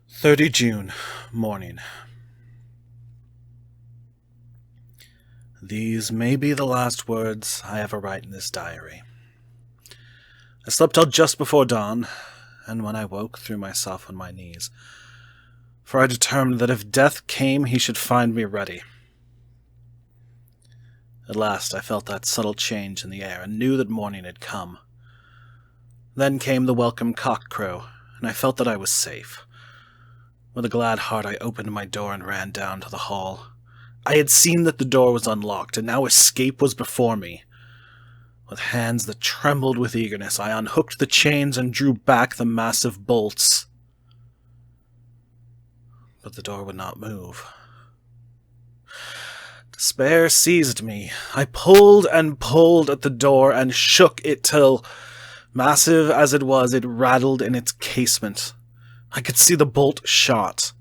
30 June, morning. These may be the last words I ever write in this diary. I slept till just before dawn, and when I woke, threw myself on my knees, for I determined that if death came, he should find me ready. At last I felt that subtle change in the air, and knew that morning had come. Then came the welcome cock-crow, and I felt that I was safe. With a glad heart I opened my door and ran down to the hall. I had seen that the door was unlocked, and now escape was before me. With hands that trembled with eagerness, I unhooked the chains and drew back the massive bolts. But the door would not move. Despair seized me. I pulled and pulled at the door and shook it till, massive as it was, it rattled in its casement. I could see the bolt shot.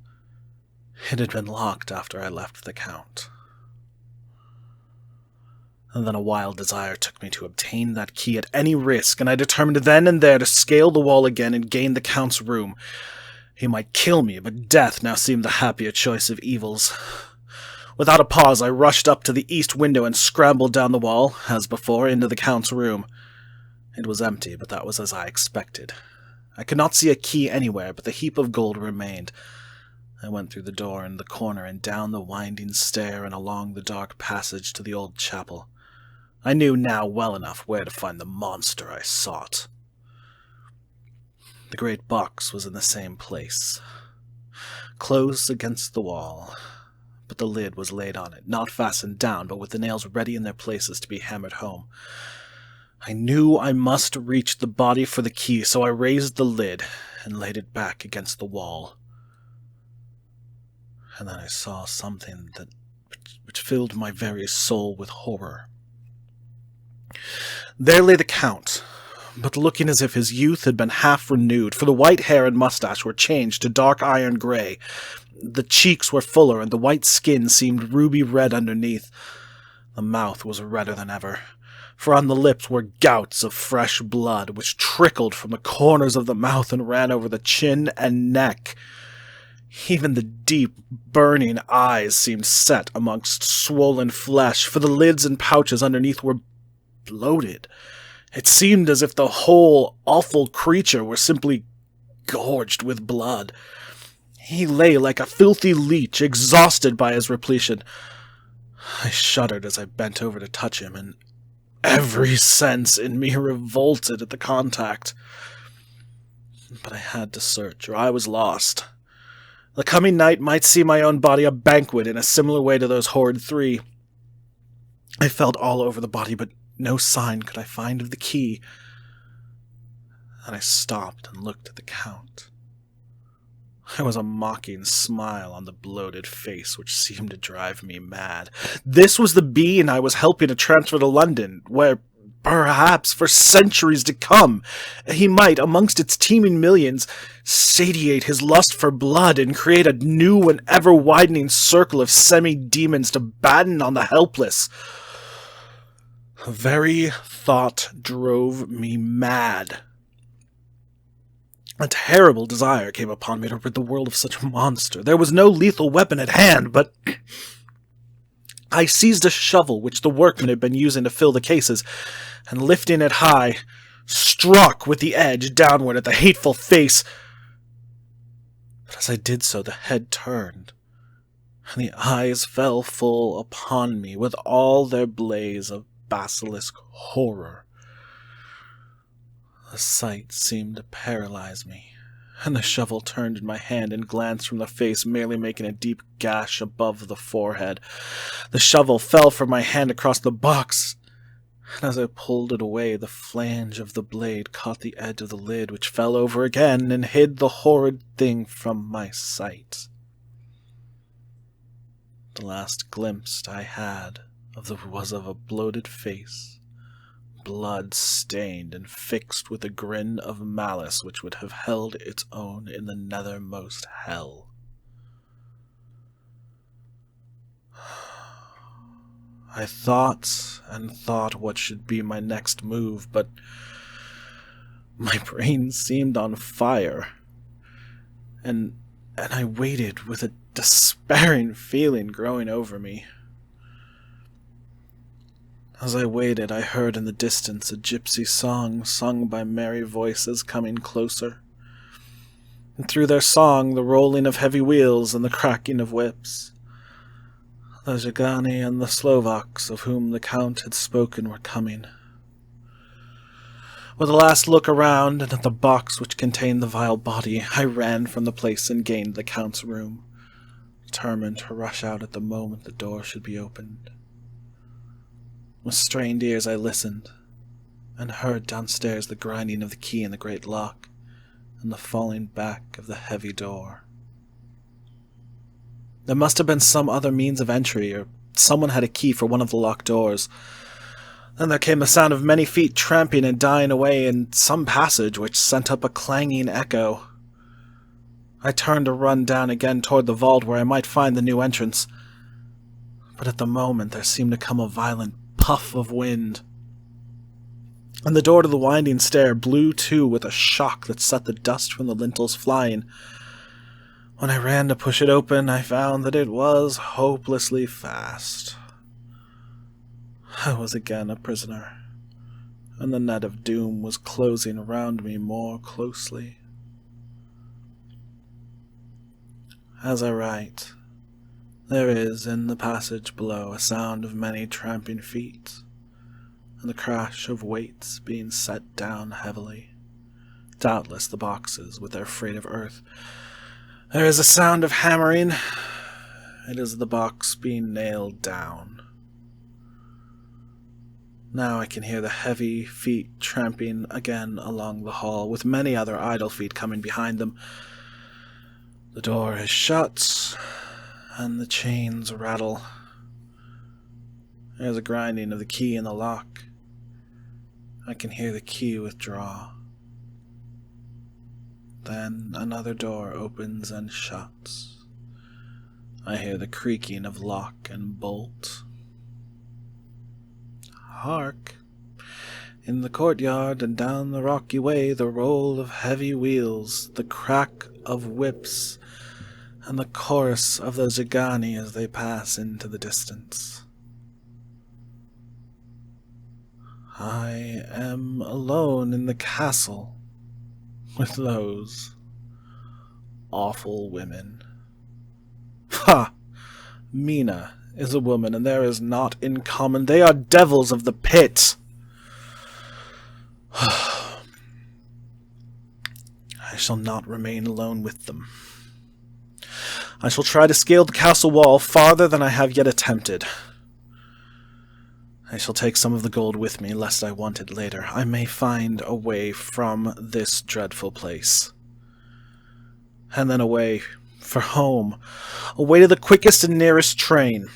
It had been locked after I left the Count. And then a wild desire took me to obtain that key at any risk, and I determined then and there to scale the wall again and gain the Count's room. He might kill me, but death now seemed the happier choice of evils. Without a pause, I rushed up to the east window and scrambled down the wall, as before, into the Count's room. It was empty, but that was as I expected. I could not see a key anywhere, but the heap of gold remained. I went through the door in the corner and down the winding stair and along the dark passage to the old chapel. I knew now well enough where to find the monster I sought. The great box was in the same place, close against the wall, but the lid was laid on it, not fastened down, but with the nails ready in their places to be hammered home. I knew I must reach the body for the key, so I raised the lid and laid it back against the wall. And then I saw something which filled my very soul with horror. There lay the Count, but looking as if his youth had been half renewed, for the white hair and mustache were changed to dark iron grey. The cheeks were fuller, and the white skin seemed ruby red underneath. The mouth was redder than ever, for on the lips were gouts of fresh blood, which trickled from the corners of the mouth and ran over the chin and neck. Even the deep, burning eyes seemed set amongst swollen flesh, for the lids and pouches underneath were bloated. It seemed as if the whole awful creature were simply gorged with blood. He lay like a filthy leech, exhausted by his repletion. I shuddered as I bent over to touch him, and every sense in me revolted at the contact. But I had to search, or I was lost. The coming night might see my own body a banquet in a similar way to those horrid three. I felt all over the body, but no sign could I find of the key. Then I stopped and looked at the Count. There was a mocking smile on the bloated face which seemed to drive me mad. This was the being I was helping to transfer to London, where, perhaps for centuries to come, he might, amongst its teeming millions, satiate his lust for blood and create a new and ever-widening circle of semi-demons to batten on the helpless. The very thought drove me mad. A terrible desire came upon me to rid the world of such a monster. There was no lethal weapon at hand, but I seized a shovel which the workmen had been using to fill the cases, and lifting it high, struck with the edge downward at the hateful face. But as I did so, the head turned, and the eyes fell full upon me with all their blaze of basilisk horror. The sight seemed to paralyze me, and the shovel turned in my hand and glanced from the face, merely making a deep gash above the forehead. The shovel fell from my hand across the box, and as I pulled it away, the flange of the blade caught the edge of the lid, which fell over again and hid the horrid thing from my sight. The last glimpse I had was of a bloated face, blood-stained and fixed with a grin of malice which would have held its own in the nethermost hell. I thought and thought what should be my next move, but My brain seemed on fire, and I waited with a despairing feeling growing over me. As I waited, I heard in the distance a gypsy song sung by merry voices coming closer, and through their song the rolling of heavy wheels and the cracking of whips. The Zagani and the Slovaks of whom the Count had spoken were coming. With a last look around and at the box which contained the vile body, I ran from the place and gained the Count's room, determined to rush out at the moment the door should be opened. With strained ears I listened, and heard downstairs the grinding of the key in the great lock, and the falling back of the heavy door. There must have been some other means of entry, or someone had a key for one of the locked doors. Then there came the sound of many feet tramping and dying away in some passage which sent up a clanging echo. I turned to run down again toward the vault where I might find the new entrance, but at the moment there seemed to come a violent puff of wind, and the door to the winding stair blew to with a shock that set the dust from the lintels flying. When I ran to push it open, I found that it was hopelessly fast. I was again a prisoner, and the net of doom was closing around me more closely. As I write, there is in the passage below a sound of many tramping feet, and the crash of weights being set down heavily. Doubtless the boxes with their freight of earth. There is a sound of hammering. It is the box being nailed down. Now I can hear the heavy feet tramping again along the hall, with many other idle feet coming behind them. The door is shut, and the chains rattle. There is a grinding of the key in the lock. I can hear the key withdraw. Then another door opens and shuts. I hear the creaking of lock and bolt. Hark! In the courtyard and down the rocky way, the roll of heavy wheels, the crack of whips, and the chorus of the Zagani as they pass into the distance. I am alone in the castle with those awful women. Ha! Mina is a woman, and there is naught in common. They are devils of the pit. I shall not remain alone with them. I shall try to scale the castle wall farther than I have yet attempted. I shall take some of the gold with me, lest I want it later. I may find a way from this dreadful place. And then away for home. Away to the quickest and nearest train.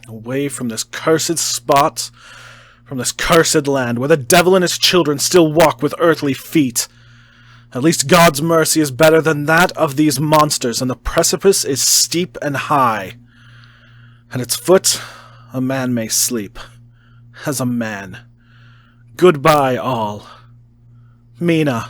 Away from this cursed spot, from this cursed land, where the devil and his children still walk with earthly feet. At least God's mercy is better than that of these monsters, and the precipice is steep and high. At its foot, a man may sleep, as a man. Goodbye, all. Mina.